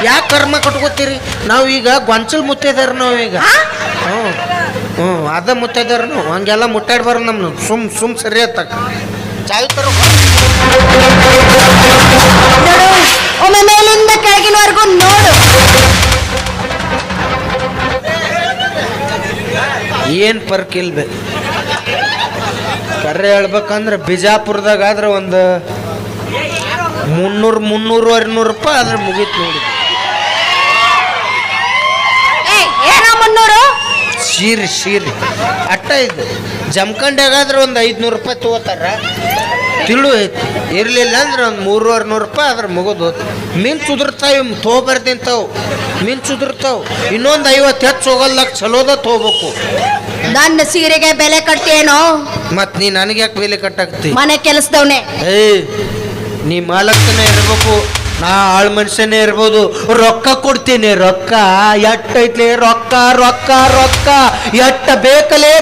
ಯಾಕೆ ಕರ್ಮ ಕಟ್ಕೋತೀರಿ? ನಾವು ಈಗ ಗೊಂಚಲ್ ಮುತ್ತೈದಾರ ನಾವೀಗ. ಅದ ಮುತ್ತೈದಾರ ನಾವು ಹಂಗೆಲ್ಲ ಮುಟ್ಟಾಡ್ಬಾರ ನಮ್ನು. ಸುಮ್ ಸರಿ ಅತ್ತಕ್ಕ ಚಾವಿ ತರ ಒಮ್ಮೆ ಮೇಲಿಂದ ಕೆಳಗಿನವರೆಗೂ ನೋಡು. ಏನು ಪರ್ಕ್ ಇಲ್ಬೆ. ಕರ್ರೆ ಹೇಳ್ಬೇಕಂದ್ರೆ ಬಿಜಾಪುರದಾಗ ಆದ್ರೆ ಒಂದು 300-200 ರೂಪಾಯಿ ಆದ್ರೆ ಮುಗೀತು ನೋಡಿ. ಏನೋ 300 ಸೀರೆ ಅಟ್ಟ ಇದು. ಜಮ್ಕಂಡ್ಯಾಗಾದ್ರೆ ಒಂದು 500 ರೂಪಾಯಿ ತಗೋತಾರ. ತಿಳು ಐತಿ. ಇರಲಿಲ್ಲ ಅಂದ್ರೆ ಒಂದು 300-400 ರೂಪಾಯಿ ಆದ್ರೆ ಮುಗಿದು. ಮೀನು ಸುದುರ್ತಾವೆ ತೊಗೊಬರ್ದಿಂತಾವು. ಮೀನು ಸುದುರ್ತಾವು. ಇನ್ನೊಂದು 50 ಹೆಚ್ಚು ಹೋಗಲ್ದಾಗ ಚಲೋದ ತೊಗೋಬೇಕು. ನನ್ನ ಸೀರೆಗೆ ಬೆಲೆ ಕಟ್ಟೇನೋ? ಮತ್ ನೀ ನನಗೆ ಯಾಕೆ ಬೆಲೆ ಕಟ್ಟಾಕ್ತಿ? ಮನೆ ಕೆಲಸದವನೇ. ನೀ ಮಾಲಕ್ತನೇ ಇರ್ಬೇಕು, ನಾ ಆಳ್ ಮನುಷ್ಯನೇ ಇರ್ಬೋದು. ರೊಕ್ಕ ಕೊಡ್ತೀನಿ. ರೊಕ್ಕ ಎಟ್ಟೈತ್ಲಿ? ರೊಕ್ಕ ಎಟ್ಟ ಬೇಕಲೇ.